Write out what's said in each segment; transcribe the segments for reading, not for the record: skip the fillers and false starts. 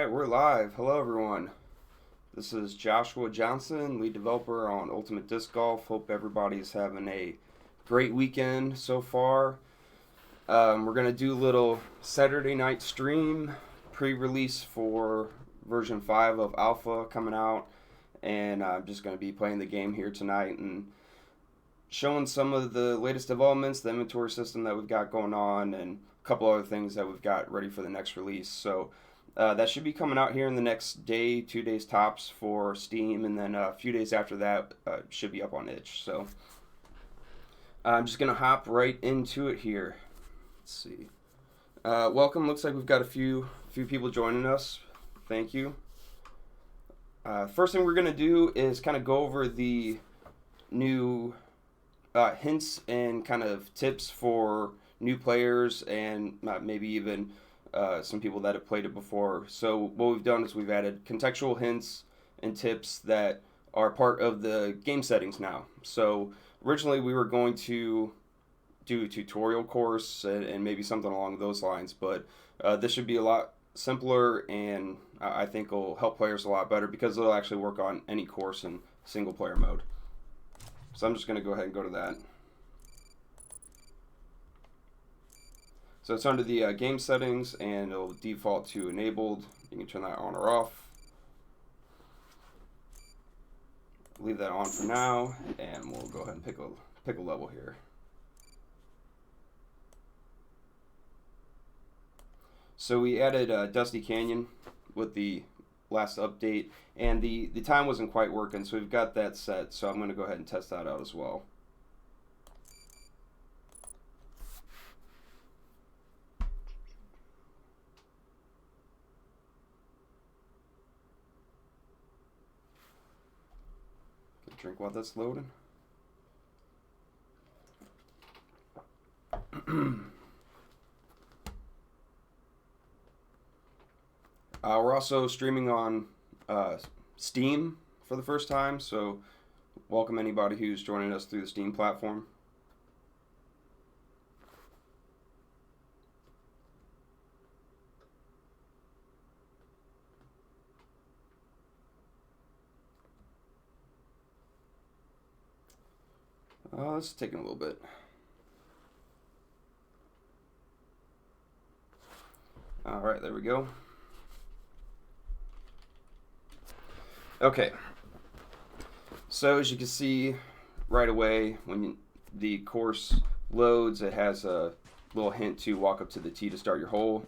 Alright, we're live. Hello, everyone. This is Joshua Johnson, lead developer on Ultimate Disc Golf. Hope everybody's having a great weekend so far. We're going to do a little Saturday night stream, pre-release for version 5 of Alpha coming out. And I'm just going to be playing the game here tonight and showing some of the latest developments, the inventory system that we've got going on, and a couple other things that we've got ready for the next release. So that should be coming out here in the next day, 2 days tops for Steam, and then a few days after that should be up on itch. So I'm just gonna hop right into it here. Let's see. Welcome. Looks like we've got a few people joining us. Thank you. First thing we're gonna do is kind of go over the new hints and kind of tips for new players and maybe even some people that have played it before. So what we've done is we've added contextual hints and tips that are part of the game settings now. So originally we were going to do a tutorial course and maybe something along those lines, but this should be a lot simpler, and I think will help players a lot better because it'll actually work on any course in single player mode. So I'm just going to go ahead and go to that. So it's under the game settings, and it'll default to enabled. You can turn that on or off. Leave that on for now, and we'll go ahead and pick a level here. So we added Dusty Canyon with the last update, and the time wasn't quite working, so we've got that set. So I'm going to go ahead and test that out as well. Drink while that's loading. We're also streaming on Steam for the first time, so welcome anybody who's joining us through the Steam platform. This is taking a little bit. Alright, there we go. Okay. So as you can see right away, when the course loads, it has a little hint to walk up to the tee to start your hole.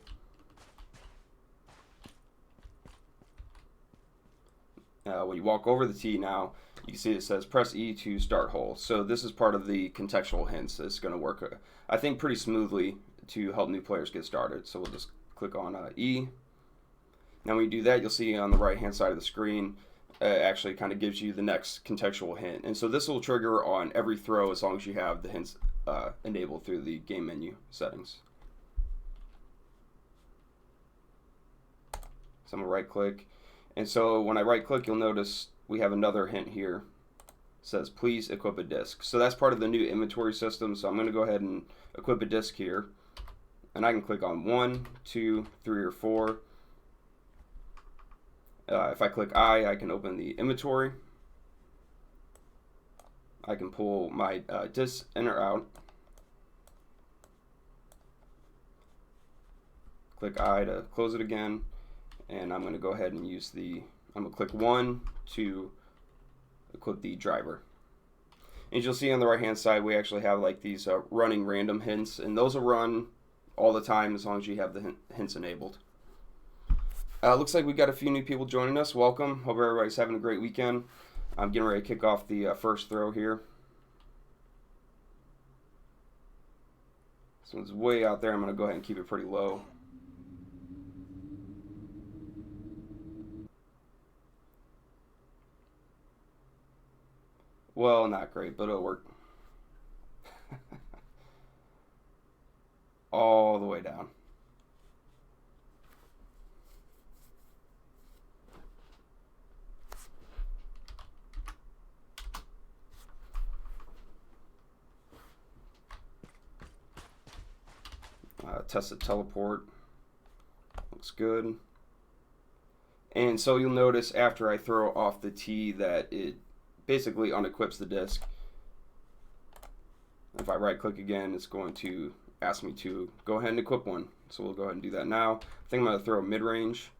When you walk over the tee now, you can see it says press E to start hole. So this is part of the contextual hints. It's going to work, I think, pretty smoothly to help new players get started. So we'll just click on E. Now when you do that, you'll see on the right hand side of the screen, actually kind of gives you the next contextual hint. And so this will trigger on every throw as long as you have the hints enabled through the game menu settings. So I'm going to right click. And so when I right click, you'll notice we have another hint here. It says please equip a disc. So that's part of the new inventory system. So I'm going to go ahead and equip a disc here. And I can click on 1, 2, 3, or 4. If I click I can open the inventory. I can pull my disc in or out. Click I to close it again. And I'm going to go ahead and use I'm going to click 1 to equip the driver. And as you'll see on the right hand side, we actually have like these running random hints, and those will run all the time as long as you have the hints enabled. Looks like we've got a few new people joining us. Welcome. Hope everybody's having a great weekend. I'm getting ready to kick off the first throw here. This one's way out there. I'm going to go ahead and keep it pretty low. Well, not great, but it'll work. All the way down. Test the teleport. Looks good. And so you'll notice after I throw off the tee that it basically unequips the disc. If I right click again, it's going to ask me to go ahead and equip one. So we'll go ahead and do that now. I think I'm going to throw a mid-range.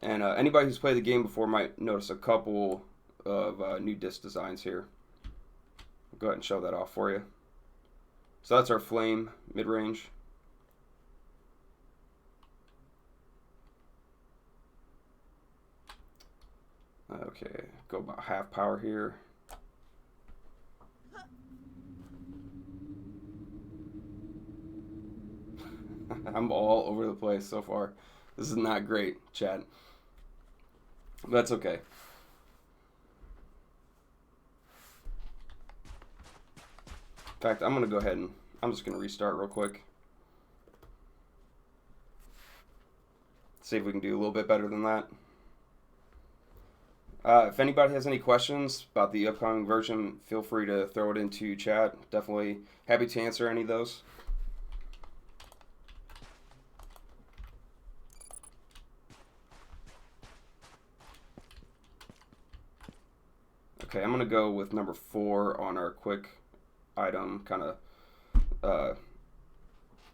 And anybody who's played the game before might notice a couple of new disc designs here. I'll go ahead and show that off for you. So that's our flame mid-range. Okay, go about half power here. I'm all over the place so far. This is not great, chat. But that's okay. In fact, I'm going to go ahead and I'm just going to restart real quick. See if we can do a little bit better than that. If anybody has any questions about the upcoming version, feel free to throw it into chat. Definitely happy to answer any of those. Okay, I'm going to go with number 4 on our quick item, kind of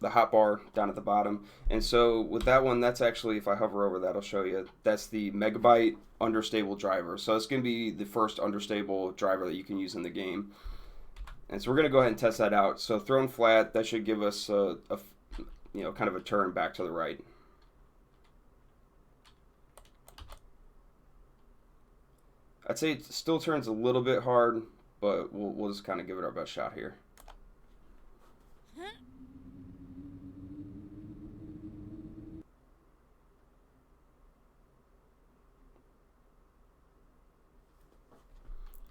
the hotbar down at the bottom. And so with that one, that's actually, if I hover over that, I'll show you, that's the Megabyte understable driver. So it's going to be the first understable driver that you can use in the game. And so we're going to go ahead and test that out. So thrown flat, that should give us a kind of a turn back to the right. I'd say it still turns a little bit hard, but we'll just kind of give it our best shot here.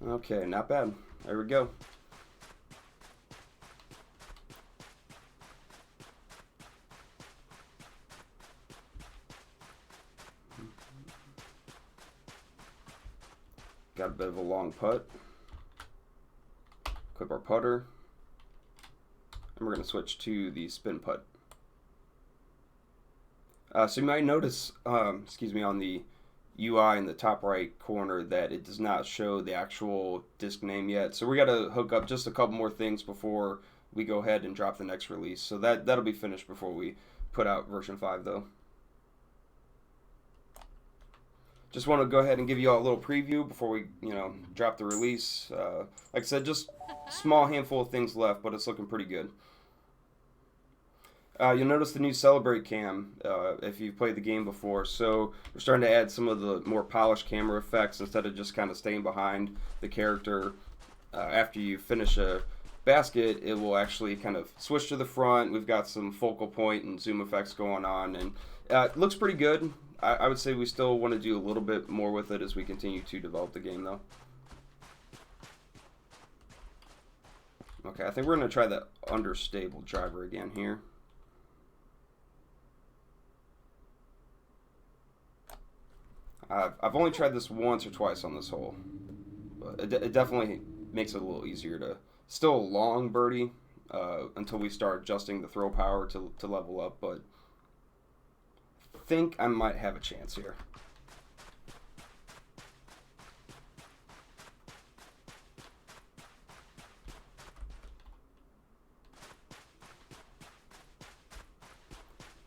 Okay, not bad. There we go. Got a bit of a long putt. Equip our putter. And we're going to switch to the spin putt. So you might notice, on the UI in the top right corner that it does not show the actual disc name yet. So we got to hook up just a couple more things before we go ahead and drop the next release. So that'll be finished before we put out version 5 though. Just want to go ahead and give you all a little preview before we, drop the release. Like I said, just a small handful of things left, but it's looking pretty good. You'll notice the new Celebrate cam if you've played the game before. So we're starting to add some of the more polished camera effects instead of just kind of staying behind the character. After you finish a basket, it will actually kind of switch to the front. We've got some focal point and zoom effects going on, and it looks pretty good. I would say we still want to do a little bit more with it as we continue to develop the game, though. Okay, I think we're going to try the understable driver again here. I've only tried this once or twice on this hole, but it definitely makes it a little easier to... Still a long birdie until we start adjusting the throw power to level up, but I think I might have a chance here.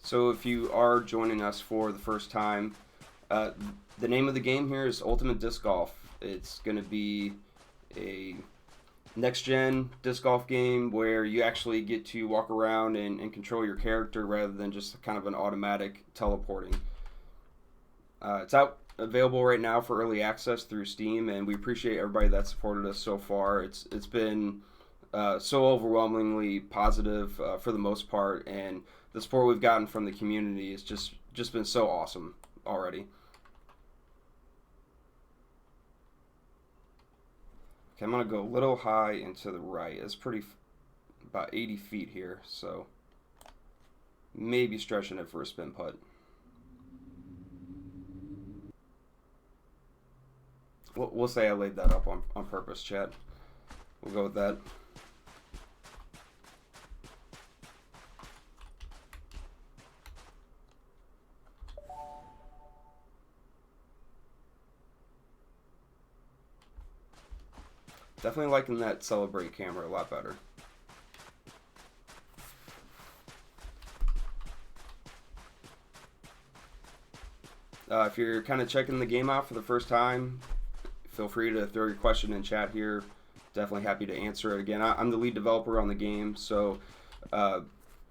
So if you are joining us for the first time, the name of the game here is Ultimate Disc Golf. It's going to be a next-gen disc golf game where you actually get to walk around and control your character rather than just kind of an automatic teleporting. It's out available right now for early access through Steam, and we appreciate everybody that supported us so far. It's been so overwhelmingly positive for the most part, and the support we've gotten from the community has just been so awesome already. Okay, I'm going to go a little high and to the right. It's about 80 feet here, so maybe stretching it for a spin putt. We'll say I laid that up on purpose, chat. We'll go with that. Definitely liking that Celebrate camera a lot better. If you're kind of checking the game out for the first time, feel free to throw your question in chat here. Definitely happy to answer it. Again, I'm the lead developer on the game, so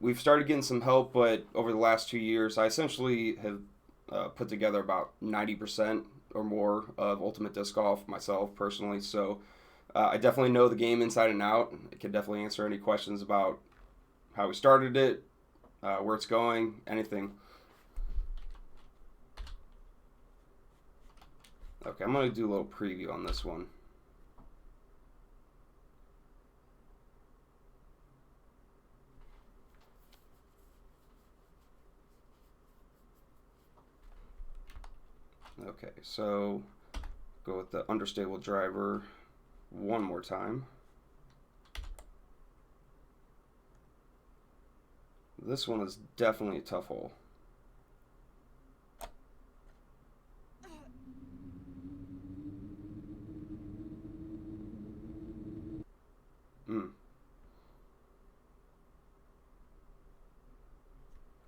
we've started getting some help, but over the last 2 years, I essentially have put together about 90% or more of Ultimate Disc Golf myself personally. So I definitely know the game inside and out. I can definitely answer any questions about how we started it, where it's going, anything. Okay, I'm going to do a little preview on this one. Okay, so go with the understable driver one more time. This one is definitely a tough hole.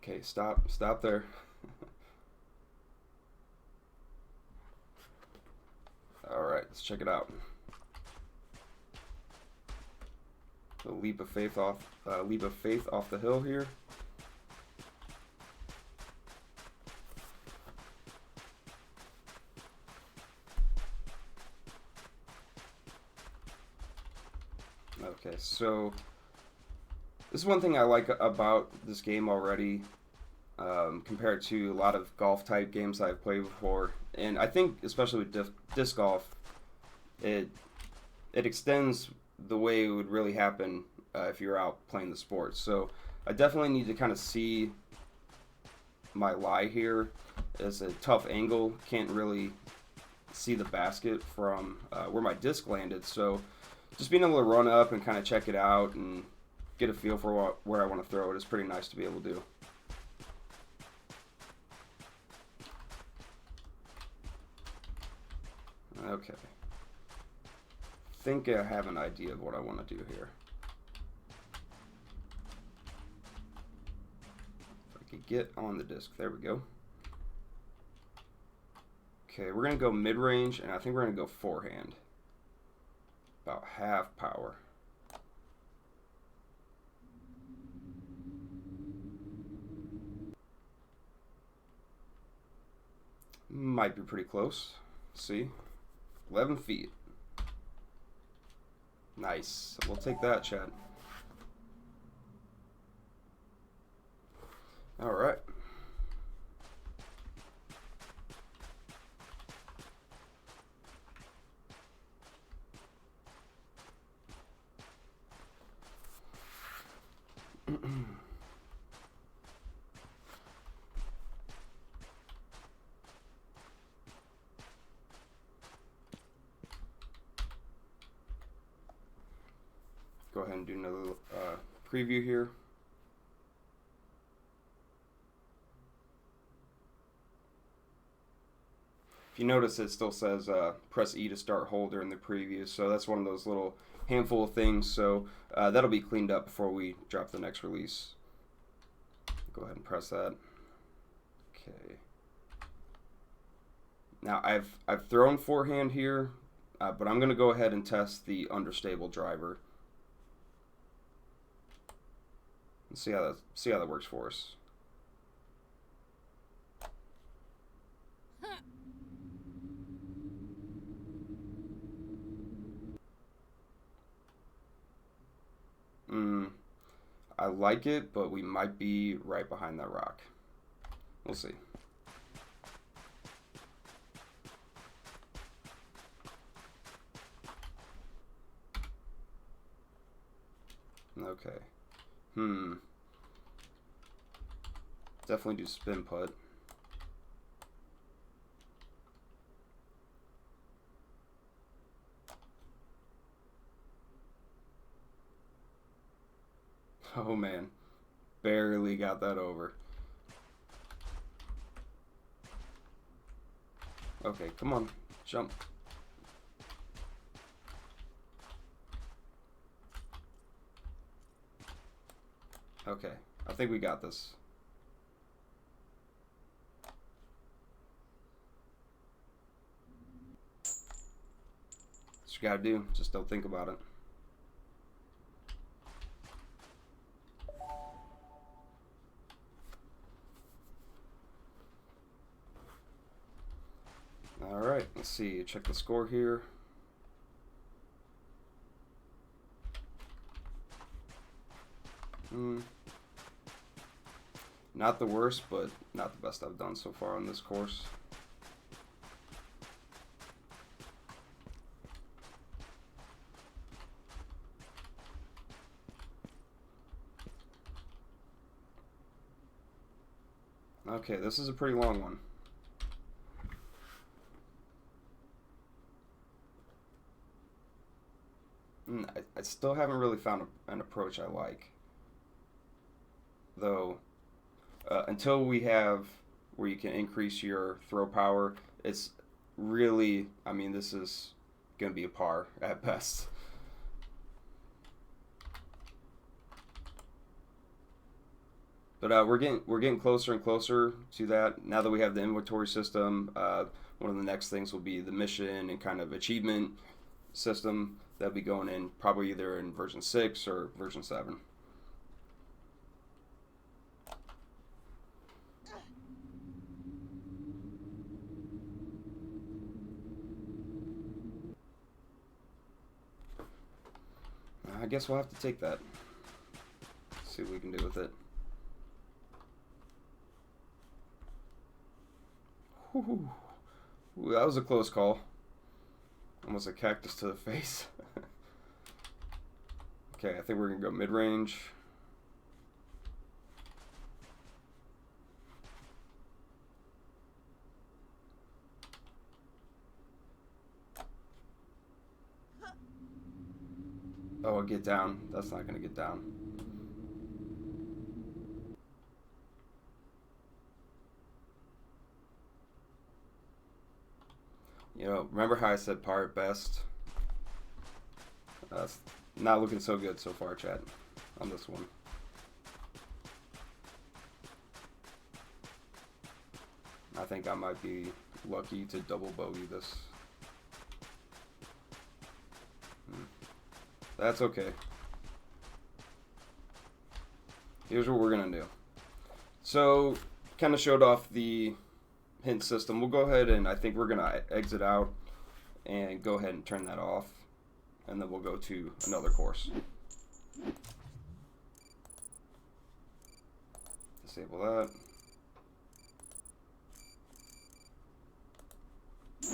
Okay, stop there. All right, let's check it out. A leap of faith off the hill here. Okay, so this is one thing I like about this game already, compared to a lot of golf type games I've played before, and I think especially with disc golf, it extends the way it would really happen if you're out playing the sport. So I definitely need to kind of see my lie here. It's a tough angle, can't really see the basket from where my disc landed. So just being able to run up and kind of check it out and get a feel for where I want to throw it is pretty nice to be able to do. Okay. Think I have an idea of what I want to do here. If I could get on the disc. There we go. Okay, we're going to go mid-range, and I think we're going to go forehand. About half power. Might be pretty close. See? 11 feet. Nice. We'll take that, Chad. All right. Go ahead and do another preview here. If you notice, it still says press E to start hold during the preview, so that's one of those little handful of things. So that'll be cleaned up before we drop the next release. Go ahead and press that. Okay. Now I've thrown forehand here, but I'm going to go ahead and test the understable driver. And see how that works for us. I like it, but we might be right behind that rock. We'll see. Okay. Definitely do spin putt. Oh man, barely got that over. Okay, come on, jump. Okay, I think we got this. That's what you gotta do. Just don't think about it. All right, let's see. Check the score here. Not the worst, but not the best I've done so far on this course. Okay, this is a pretty long one. I still haven't really found an approach I like. Though, until we have where you can increase your throw power, it's really, I mean, this is going to be a par at best. But we're getting closer and closer to that. Now that we have the inventory system, one of the next things will be the mission and kind of achievement system that'll be going in probably either in version 6 or version 7. I guess we'll have to take that. See what we can do with it. Whew. Ooh, that was a close call. Almost a cactus to the face. Okay, I think we're going to go mid-range. Oh, get down. That's not going to get down. You know, remember how I said par at best? It's not looking so good so far, chat, on this one. I think I might be lucky to double bogey this. That's okay. Here's what we're going to do. So, kind of showed off the hint system. We'll go ahead and I think we're going to exit out and go ahead and turn that off. And then we'll go to another course. Disable that. Does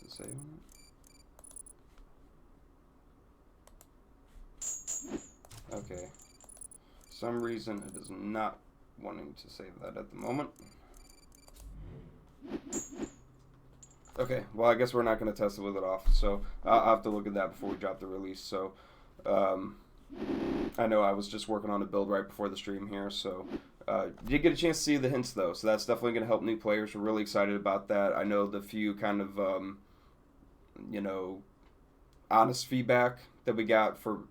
it say on it? Okay. For some reason it is not wanting to save that at the moment. Okay, well I guess we're not going to test it with it off, so I'll have to look at that before we drop the release. So I know I was just working on a build right before the stream here, so did get a chance to see the hints though, so that's definitely going to help new players. We're really excited about that. I know the few kind of you know, honest feedback that we got for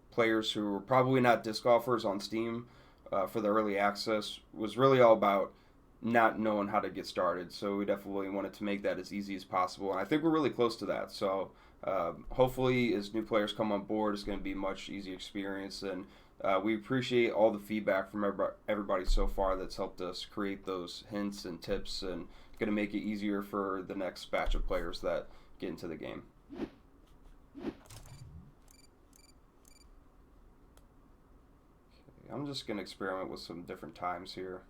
players who were probably not disc golfers on Steam for the early access was really all about not knowing how to get started. So we definitely wanted to make that as easy as possible, and I think we're really close to that. So hopefully as new players come on board, it's going to be a much easier experience, and we appreciate all the feedback from everybody so far that's helped us create those hints and tips, and going to make it easier for the next batch of players that get into the game. Okay, I'm just going to experiment with some different times here.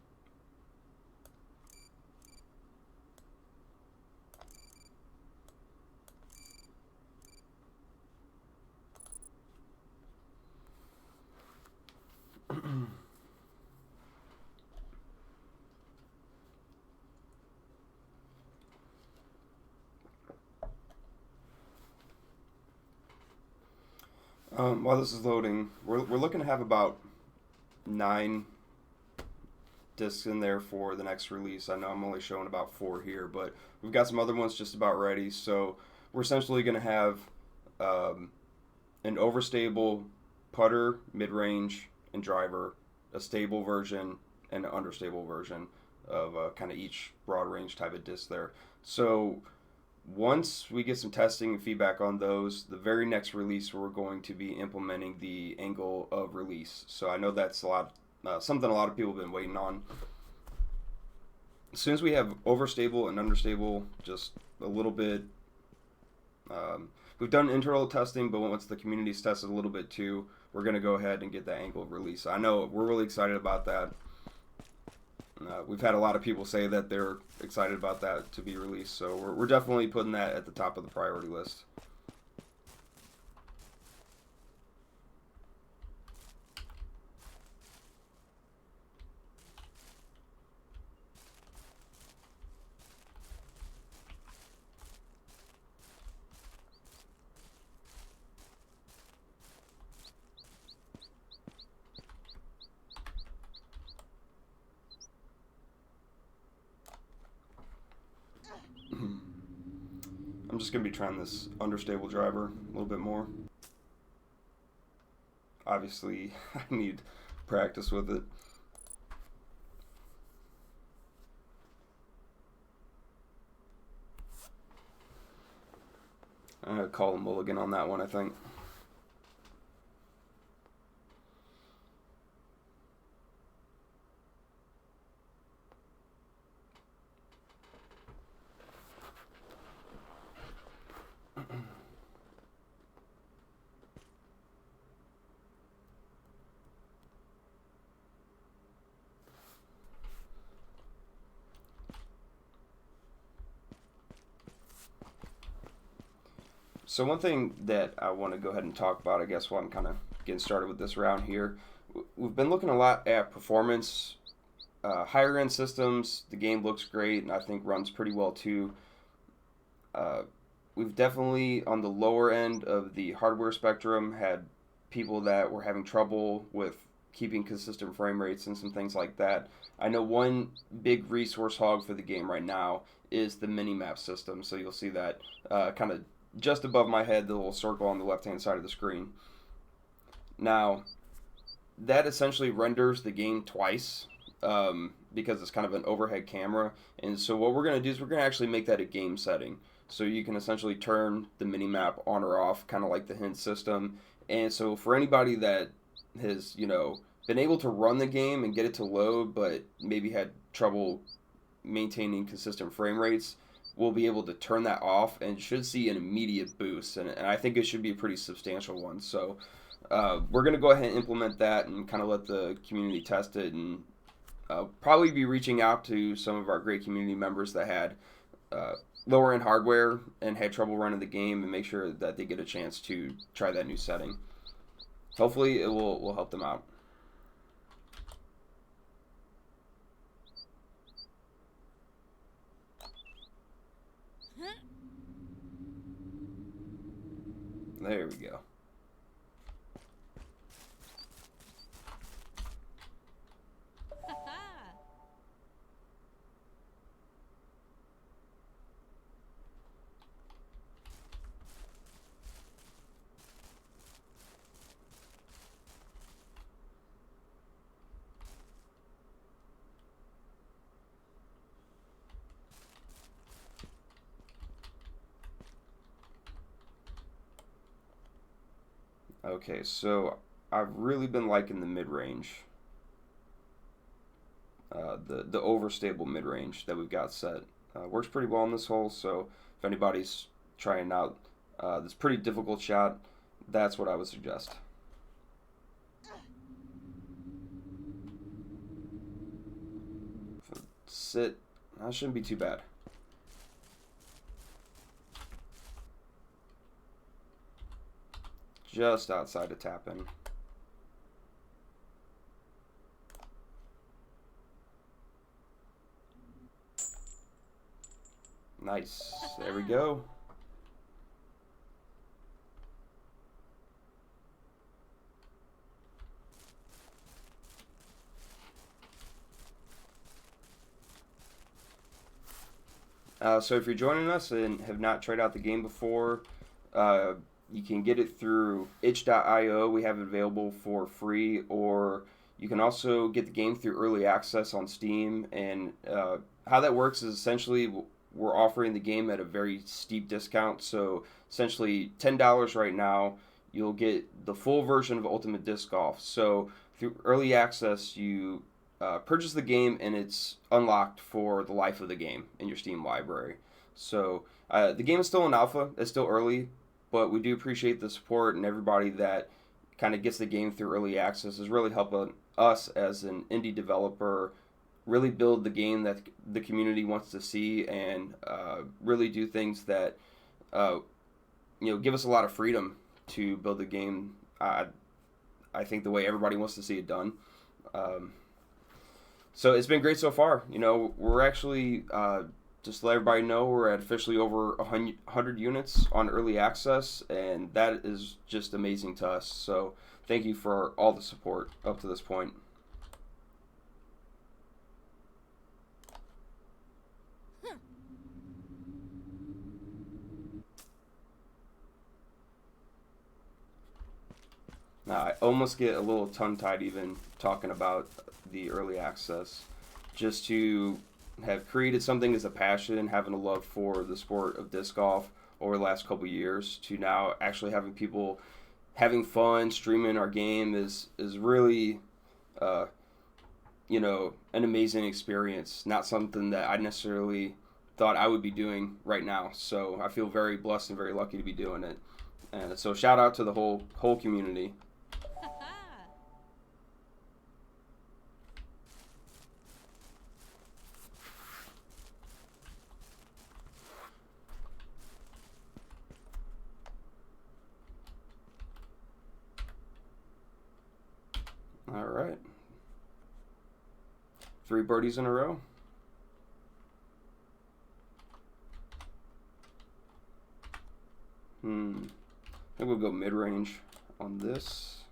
While this is loading, we're looking to have about 9 discs in there for the next release. I know I'm only showing about 4 here, but we've got some other ones just about ready. So we're essentially going to have an overstable putter, mid-range, and driver, a stable version, and an understable version of kind of each broad range type of disc there. So once we get some testing and feedback on those, the very next release we're going to be implementing the angle of release. So I know that's something a lot of people have been waiting on. As soon as we have overstable and understable, just a little bit. We've done internal testing, but once the community's tested a little bit too, we're going to go ahead and get that angle of release. I know we're really excited about that. We've had a lot of people say that they're excited about that to be released, so we're definitely putting that at the top of the priority list. I'm just going to be trying this understable driver a little bit more. Obviously, I need practice with it. I'm going to call a mulligan on that one, I think. So one thing that I want to go ahead and talk about, I guess, while I'm kind of getting started with this round here, we've been looking a lot at performance, higher end systems. The game looks great, and I think runs pretty well too. Uh, we've definitely on the lower end of the hardware spectrum had people that were having trouble with keeping consistent frame rates and some things like that. I know one big resource hog for the game right now is the mini map system. So you'll see that kind of just above my head, the little circle on the left hand side of the screen. Now, that essentially renders the game twice because it's kind of an overhead camera. And so what we're going to do is we're going to actually make that a game setting. So you can essentially turn the mini-map on or off, kind of like the hint system. And so for anybody that has, been able to run the game and get it to load, but maybe had trouble maintaining consistent frame rates, we'll be able to turn that off and should see an immediate boost. And I think it should be a pretty substantial one. So we're going to go ahead and implement that and kind of let the community test it, and probably be reaching out to some of our great community members that had lower end hardware and had trouble running the game, and make sure that they get a chance to try that new setting. Hopefully it will help them out. There we go. Okay, so I've really been liking the mid-range, the overstable mid-range that we've got set. Works pretty well in this hole, so if anybody's trying out this pretty difficult shot, that's what I would suggest. Sit, that shouldn't be too bad. Just outside of tap in. Nice. There we go. So if you're joining us and have not tried out the game before, You can get it through itch.io. We have it available for free, or you can also get the game through early access on Steam. And how that works is essentially we're offering the game at a very steep discount. So essentially $10 right now, you'll get the full version of Ultimate Disc Golf. So through early access, you purchase the game and it's unlocked for the life of the game in your Steam library. So the game is still in alpha. It's still early, but we do appreciate the support, and everybody that kind of gets the game through early access is really helping us as an indie developer really build the game that the community wants to see, and really do things that uh, give us a lot of freedom to build the game. I think the way everybody wants to see it done. So it's been great so far. We're actually just to let everybody know, we're at officially over 100 units on early access, and that is just amazing to us. So thank you for all the support up to this point. Now, I almost get a little tongue-tied even talking about the early access. Just to have created something as a passion, having a love for the sport of disc golf over the last couple years, to now actually having people having fun streaming our game is really uh, an amazing experience. Not something that I necessarily thought I would be doing right now. So I feel very blessed and very lucky to be doing it. And so shout out to the whole community. All right. 3 birdies in a row. I think we'll go mid-range on this.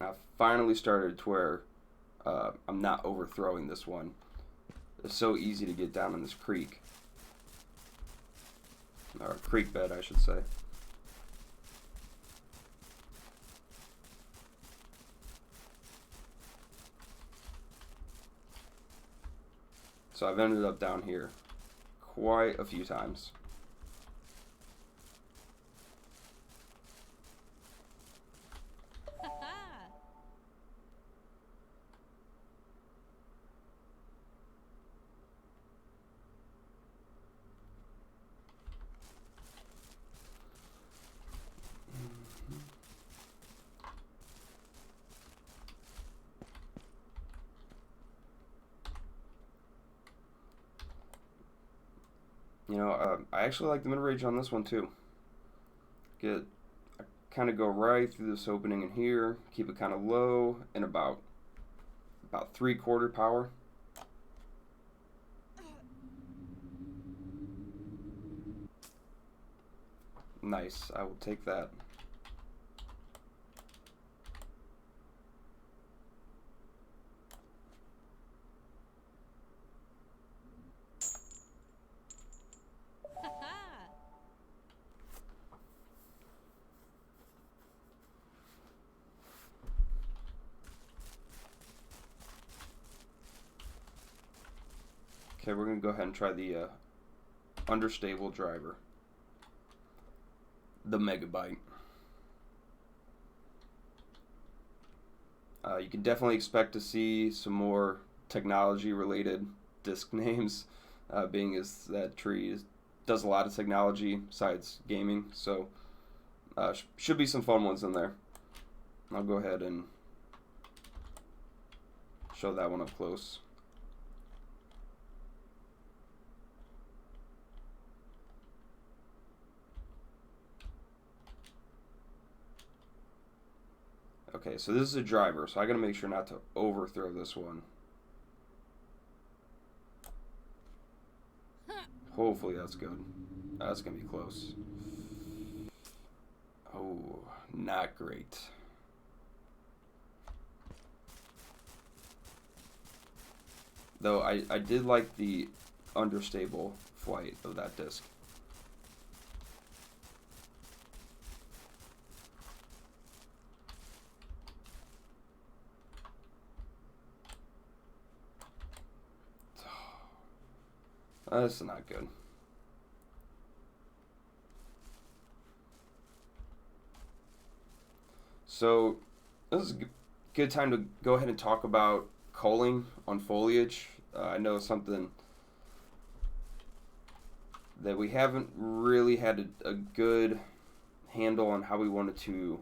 I finally started to where I'm not overthrowing this one. It's so easy to get down in this creek. Or creek bed, I should say. So I've ended up down here quite a few times. I actually like the mid-range on this one too. I kind of go right through this opening in here, keep it kind of low, and about 3/4 power. Nice, I will take that. Okay, we're going to go ahead and try the understable driver, the Megabyte. You can definitely expect to see some more technology-related disc names, being as that tree does a lot of technology besides gaming, so should be some fun ones in there. I'll go ahead and show that one up close. Okay, so this is a driver, so I gotta make sure not to overthrow this one. Hopefully that's good. That's gonna be close. Oh, not great. Though I did like the understable flight of that disc. That's not good. So this is a good time to go ahead and talk about culling on foliage. I know something that we haven't really had a good handle on how we wanted to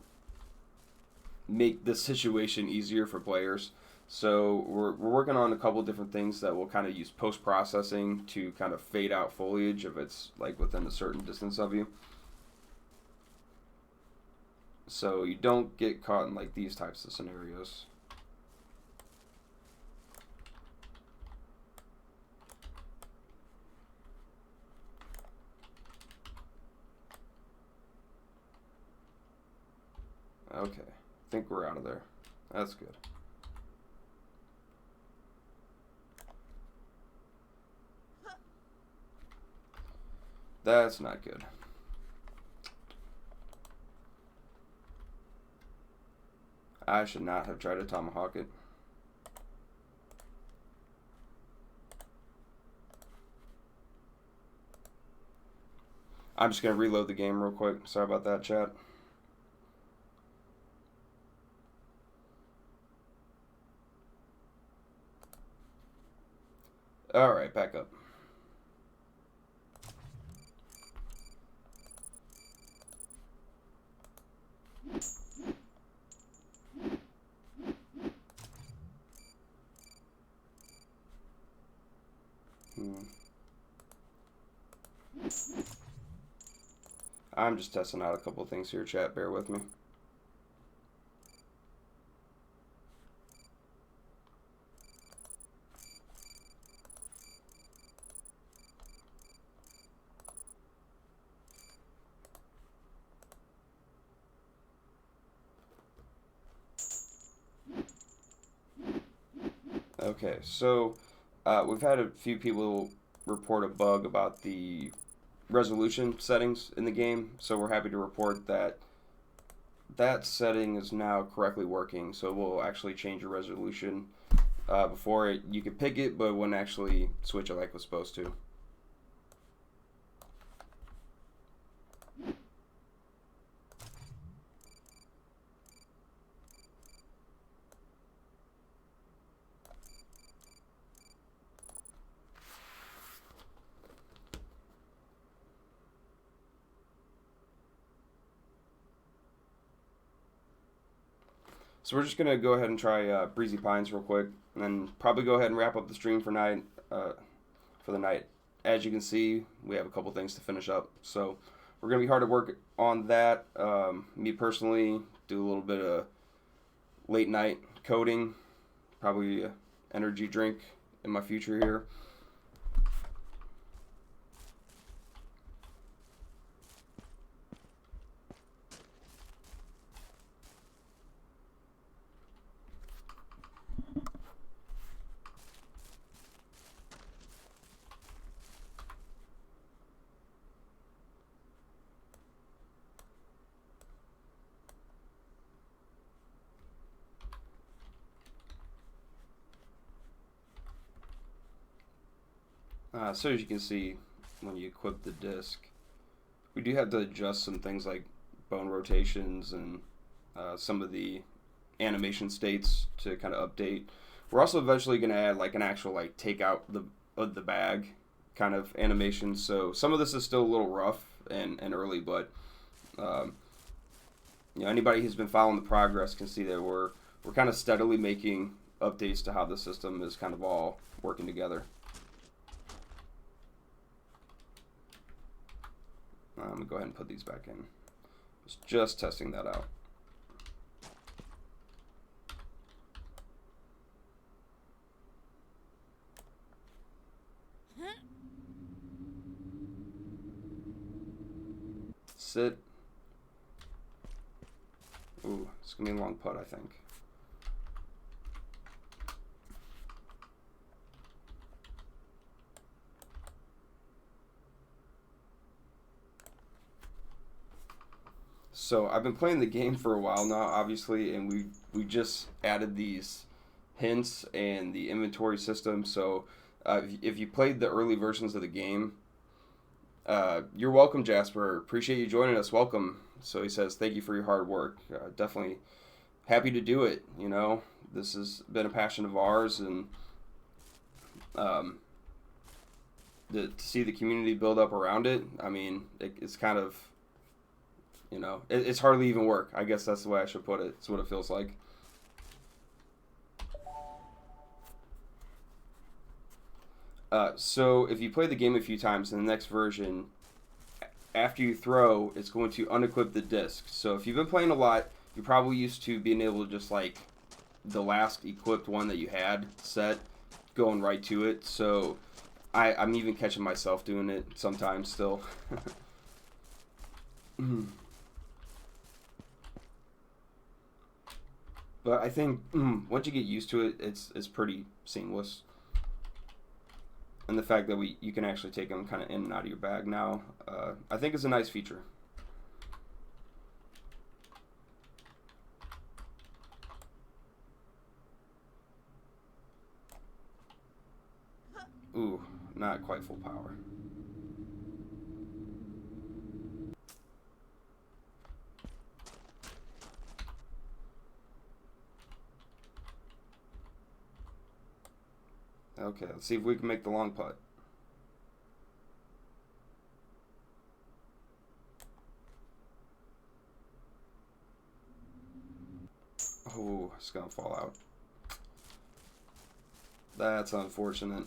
make this situation easier for players. So we're working on a couple different things that will kind of use post-processing to kind of fade out foliage if it's like within a certain distance of you. So you don't get caught in like these types of scenarios. Okay, I think we're out of there. That's good. That's not good. I should not have tried to tomahawk it. I'm just going to reload the game real quick. Sorry about that, chat. Alright, back up. I'm just testing out a couple things here, chat. Bear with me. Okay, so we've had a few people report a bug about the resolution settings in the game, so we're happy to report that that setting is now correctly working. So we'll actually change your resolution. Before you could pick it, but it wouldn't actually switch it like it was supposed to. So we're just going to go ahead and try Breezy Pines real quick, and then probably go ahead and wrap up the stream for the night. As you can see, we have a couple things to finish up. So we're going to be hard at work on that. Me personally, do a little bit of late night coding, probably an energy drink in my future here. So as you can see, when you equip the disc, we do have to adjust some things like bone rotations and some of the animation states to kind of update. We're also eventually going to add like an actual like take out the bag kind of animation. So some of this is still a little rough and early, but anybody who's been following the progress can see that we're kind of steadily making updates to how the system is kind of all working together. I'm going to go ahead and put these back in. Just testing that out. Sit. Ooh, it's going to be a long putt, I think. So I've been playing the game for a while now, obviously, and we just added these hints and the inventory system. So if you played the early versions of the game, you're welcome, Jasper. Appreciate you joining us. Welcome. So he says, thank you for your hard work. Definitely happy to do it. You know, this has been a passion of ours, and um, to see the community build up around it. I mean, it's kind of, you know, it's hardly even work. I guess that's the way I should put it. It's what it feels like. So if you play the game a few times in the next version, after you throw, it's going to unequip the disc. So if you've been playing a lot, you're probably used to being able to just like the last equipped one that you had set, going right to it. So I'm even catching myself doing it sometimes still. But I think once you get used to it, it's pretty seamless. And the fact that you can actually take them kind of in and out of your bag now, I think is a nice feature. Ooh, not quite full power. Okay, let's see if we can make the long putt. Oh, it's gonna fall out. That's unfortunate.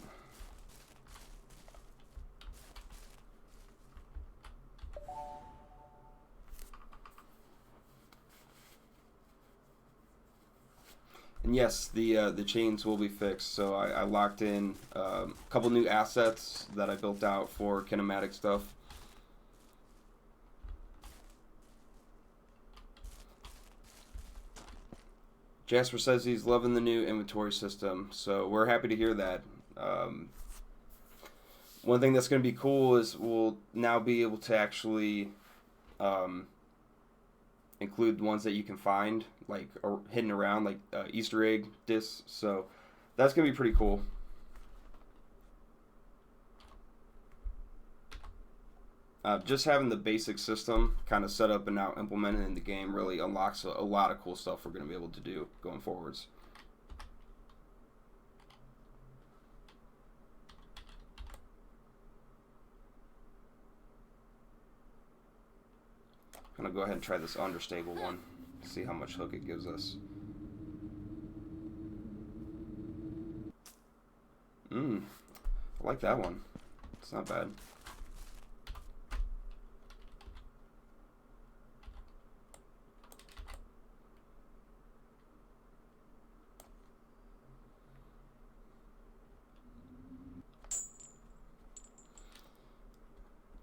And yes, the chains will be fixed. So I locked in a couple new assets that I built out for kinematic stuff. Jasper says he's loving the new inventory system, so we're happy to hear that. One thing that's going to be cool is we'll now be able to actually um, include ones that you can find, like hidden around, like Easter egg discs. So that's going to be pretty cool. Just having the basic system kind of set up and now implemented in the game really unlocks a lot of cool stuff we're going to be able to do going forwards. I'm going to go ahead and try this understable one, see how much hook it gives us. I like that one. It's not bad.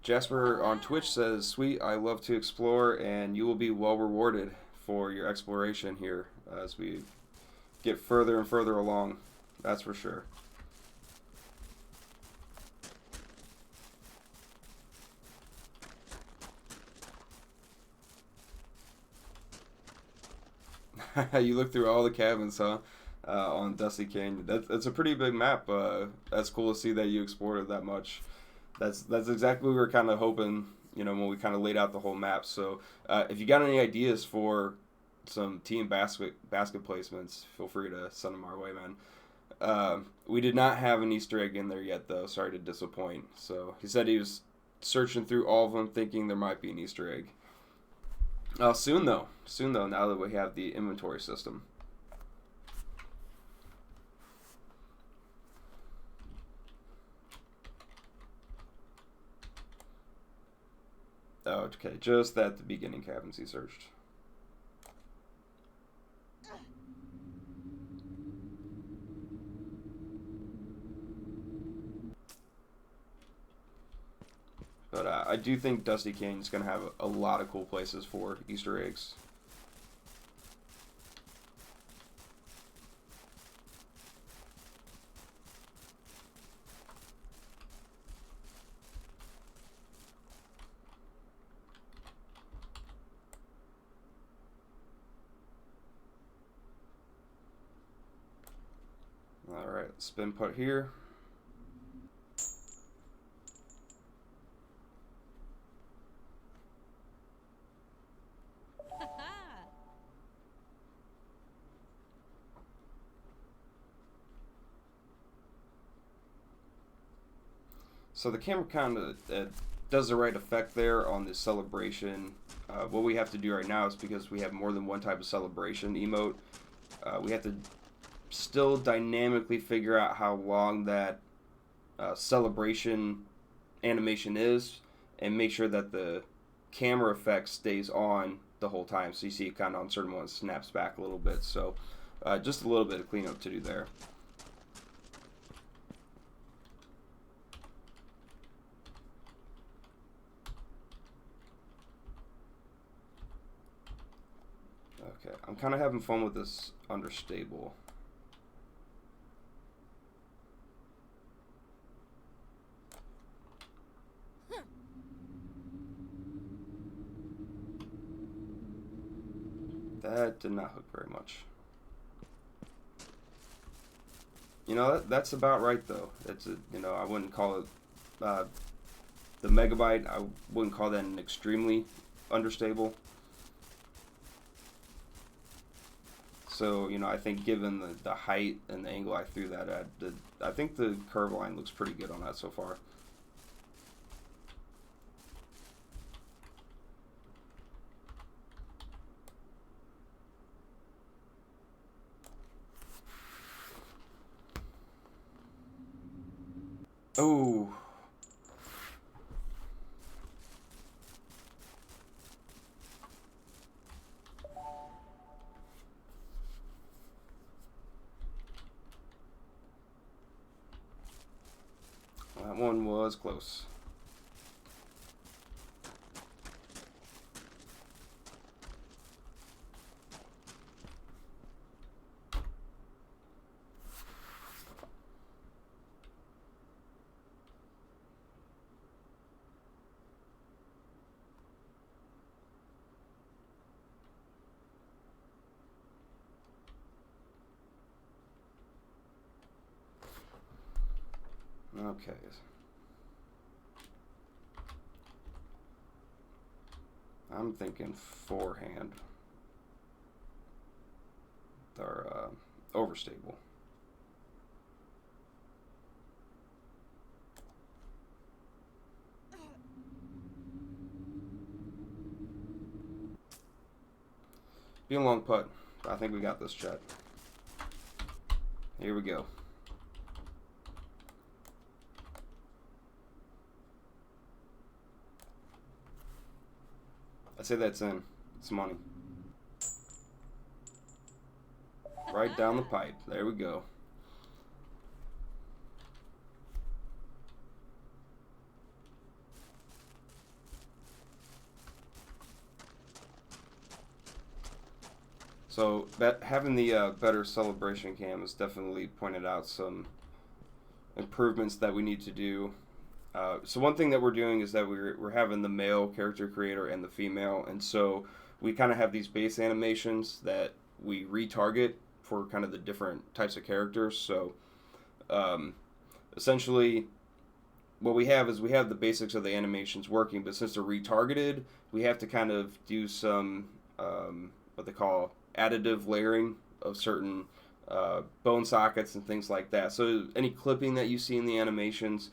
Jasper on Twitch says, "Sweet, I love to explore, and you will be well rewarded for your exploration here as we get further and further along. That's for sure." You look through all the cabins, huh? On Dusty Canyon. That's a pretty big map. That's cool to see that you explored it that much. That's exactly what we were kind of hoping, you know, when we kind of laid out the whole map. So if you got any ideas for some team basket placements, feel free to send them our way, man. We did not have an Easter egg in there yet, though. Sorry to disappoint. So he said he was searching through all of them, thinking there might be an Easter egg. Soon though. Now that we have the inventory system. Oh, okay, just at the beginning cabins he searched. But I do think Dusty Canyon's going to have a lot of cool places for Easter eggs. Got spin putt here. So the camera kind of does the right effect there on the celebration. What we have to do right now is, because we have more than one type of celebration emote, we have to still dynamically figure out how long that celebration animation is, and make sure that the camera effect stays on the whole time. So you see it kind of on certain ones snaps back a little bit. So just a little bit of cleanup to do there. Okay, I'm kind of having fun with this understable. That did not hook very much. You know, that's about right though. It's a, you know, I wouldn't call it the megabyte. I wouldn't call that an extremely understable. So, you know, I think given the height and the angle I threw that at, I think the curve line looks pretty good on that so far. Oh. That one was close. Okay. I'm thinking forehand. They're overstable. Be a long putt. I think we got this, chat. Here we go. I'd say that's in. It's money. Right down the pipe. There we go. So having the better celebration cam has definitely pointed out some improvements that we need to do. So one thing that we're doing is that we're having the male character creator and the female, and so we kind of have these base animations that we retarget for kind of the different types of characters. So essentially what we have is we have the basics of the animations working, but since they're retargeted, we have to kind of do some what they call additive layering of certain bone sockets and things like that. So any clipping that you see in the animations,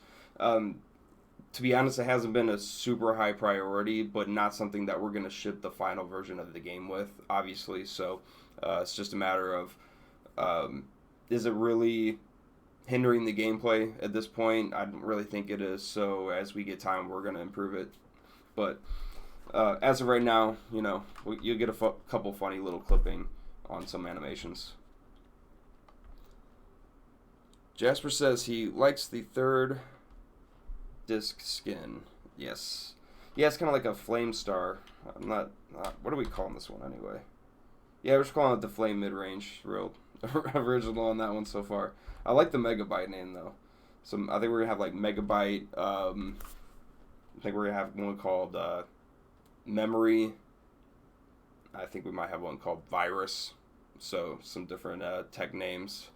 to be honest, it hasn't been a super high priority, but not something that we're going to ship the final version of the game with, obviously. So it's just a matter of is it really hindering the gameplay at this point? I don't really think it is. So as we get time, we're going to improve it. But as of right now, you know, you'll get a couple funny little clipping on some animations. Jasper says he likes the third disc skin. Yes. Yeah, it's kind of like a flame star. I'm not, what are we calling this one anyway? Yeah, we're just calling it the flame mid-range. Real original on that one so far. I like the Megabyte name though. So I think we're gonna have like Megabyte. I think we're gonna have one called Memory. I think we might have one called Virus. So some different tech names.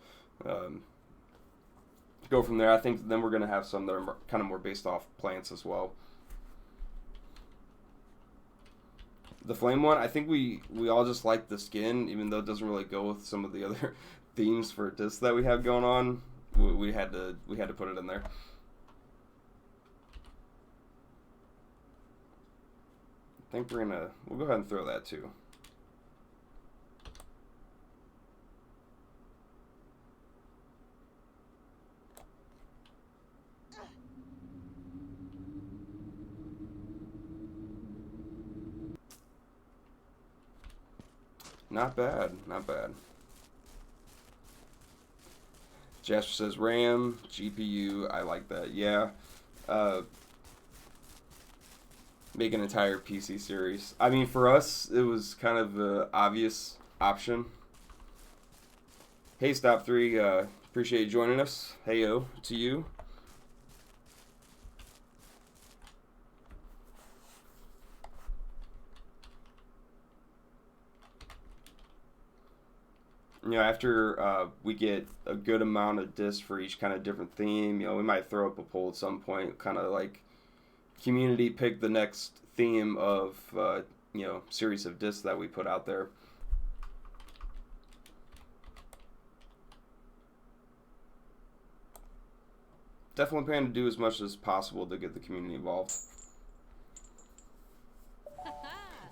go from there. I think then we're going to have some that are kind of more based off plants as well. The flame one, I think we all just like the skin, even though it doesn't really go with some of the other themes for discs that we have going on. We had to put it in there. I think we'll go ahead and throw that too. Not bad, not bad. Jasper says RAM, GPU, I like that. Yeah. Make an entire PC series. I mean, for us, it was kind of the obvious option. Hey, Stop 3, appreciate you joining us. Hey-o to you. You know, after we get a good amount of discs for each kind of different theme, you know, we might throw up a poll at some point, kind of like community pick the next theme of, you know, series of discs that we put out there. Definitely plan to do as much as possible to get the community involved.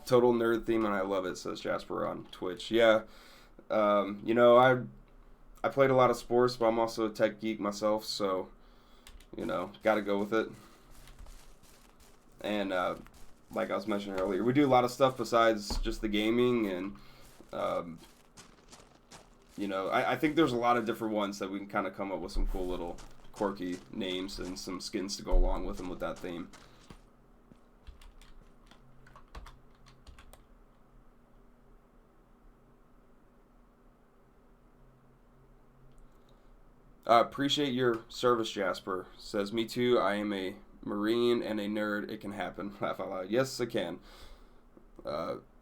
Total nerd theme and I love it, says Jasper on Twitch. Yeah. You know, I played a lot of sports, but I'm also a tech geek myself, so, you know, got to go with it. And like I was mentioning earlier, we do a lot of stuff besides just the gaming, and, you know, I think there's a lot of different ones that we can kind of come up with some cool little quirky names and some skins to go along with them with that theme. Appreciate your service, Jasper. Says, me too. I am a Marine and a nerd. It can happen. Laugh out loud. Yes, it can.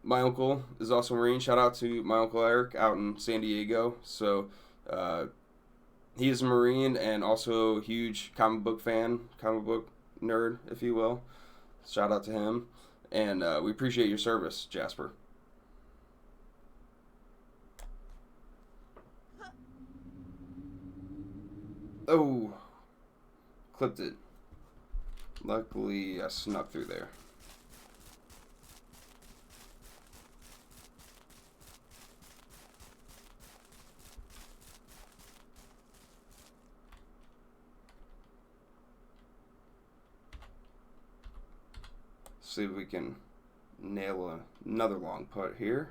My uncle is also a Marine. Shout out to my Uncle Eric out in San Diego. So, he is a Marine and also a huge comic book fan, comic book nerd, if you will. Shout out to him. And we appreciate your service, Jasper. Oh, clipped it. Luckily, I snuck through there. See if we can nail another long putt here.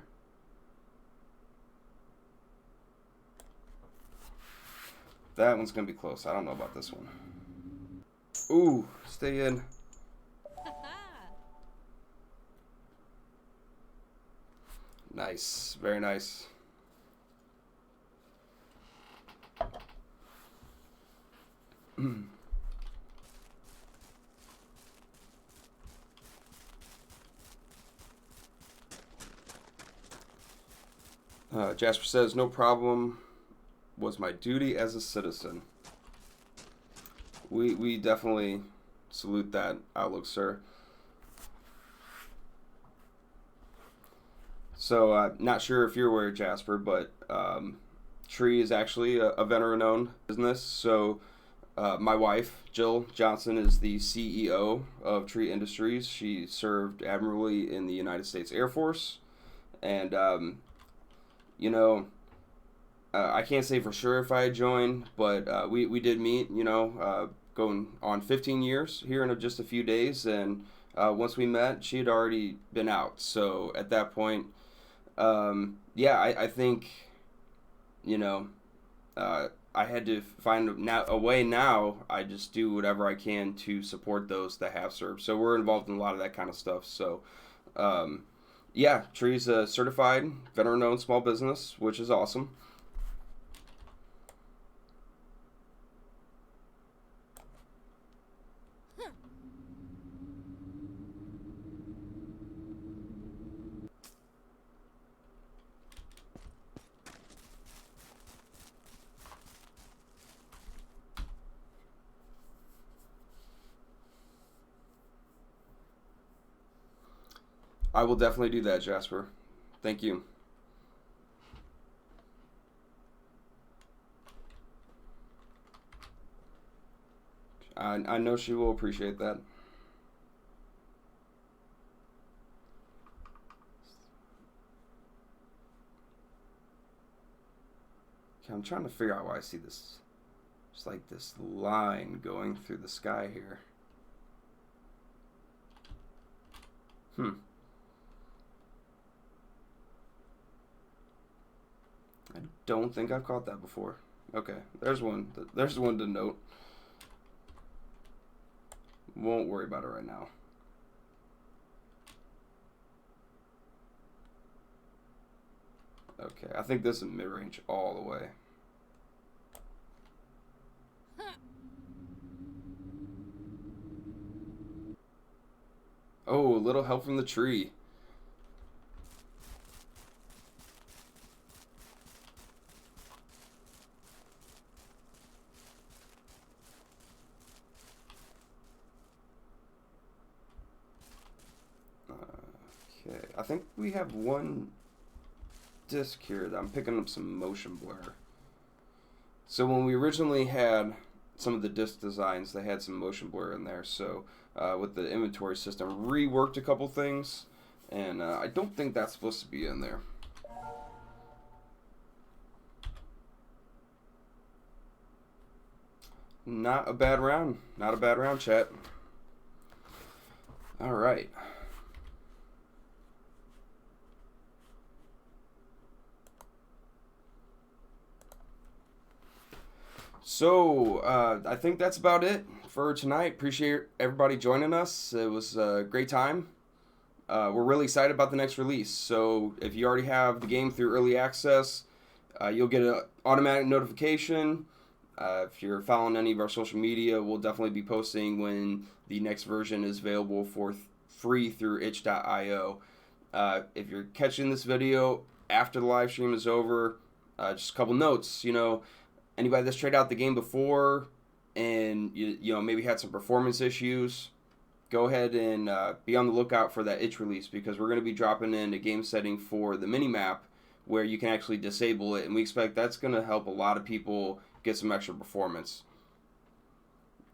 That one's going to be close. I don't know about this one. Ooh, stay in. Nice. Very nice. Jasper says, no problem. Was my duty as a citizen. We definitely salute that outlook, sir. So, not sure if you're aware, Jasper, but Tree is actually a veteran-owned business. So, my wife, Jill Johnson, is the CEO of Tree Industries. She served admirably in the United States Air Force. And, you know, I can't say for sure if I had joined, but we did meet, you know, going on 15 years here in just a few days. And once we met, she had already been out. So at that point, yeah, I think, you know, I had to find a way now. I just do whatever I can to support those that have served. So we're involved in a lot of that kind of stuff. So, yeah, Tree's a certified veteran-owned small business, which is awesome. I will definitely do that, Jasper. Thank you. I know she will appreciate that. Okay, I'm trying to figure out why I see this. It's like this line going through the sky here. Hmm. I don't think I've caught that before. Okay, there's one. There's one to note. Won't worry about it right now. Okay, I think this is mid-range all the way. Oh, a little help from the tree. Okay, I think we have one disc here that I'm picking up some motion blur. So when we originally had some of the disc designs, they had some motion blur in there. So with the inventory system, reworked a couple things, and I don't think that's supposed to be in there. Not a bad round. Not a bad round, chat. All right. So, I think that's about it for tonight. Appreciate everybody joining us. It was a great time. We're really excited about the next release. So, if you already have the game through early access, you'll get an automatic notification. If you're following any of our social media, we'll definitely be posting when the next version is available for free through itch.io. If you're catching this video after the live stream is over, just a couple notes. Anybody that's tried out the game before and maybe had some performance issues, go ahead and be on the lookout for that itch release, because we're going to be dropping in a game setting for the mini map where you can actually disable it, and we expect that's going to help a lot of people get some extra performance.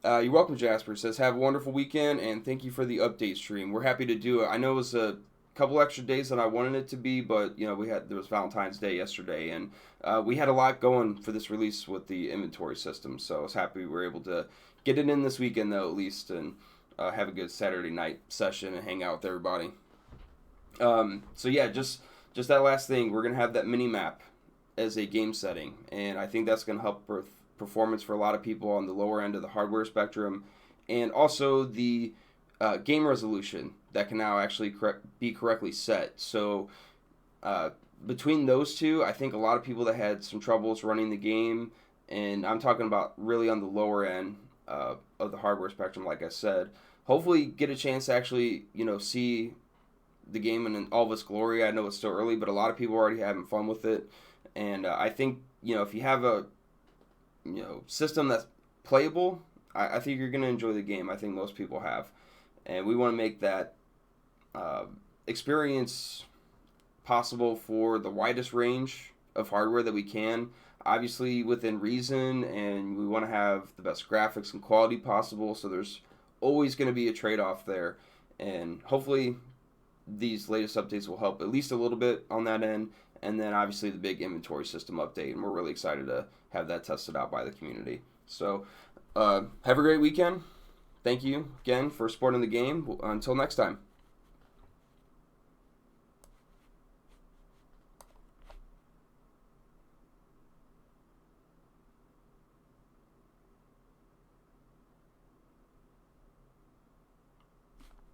You're welcome, Jasper. It says, have a wonderful weekend, and thank you for the update stream. We're happy to do it. I know it was a couple extra days than I wanted it to be, but there was Valentine's Day yesterday, and we had a lot going for this release with the inventory system, so I was happy we were able to get it in this weekend, though, at least, and have a good Saturday night session and hang out with everybody. So yeah, just that last thing, we're going to have that mini map as a game setting, and I think that's going to help performance for a lot of people on the lower end of the hardware spectrum, and also the game resolution that can now actually be correctly set. So between those two, I think a lot of people that had some troubles running the game, and I'm talking about really on the lower end of the hardware spectrum, like I said, hopefully get a chance to actually see the game in all of its glory. I know it's still early, but a lot of people are already having fun with it, and I think if you have a system that's playable, I think you're going to enjoy the game. I think most people have, and we want to make that experience possible for the widest range of hardware that we can, obviously within reason, and we want to have the best graphics and quality possible, so there's always going to be a trade-off there, and hopefully these latest updates will help at least a little bit on that end, and then obviously the big inventory system update, and we're really excited to have that tested out by the community. So have a great weekend. Thank you again for supporting the game. Until next time.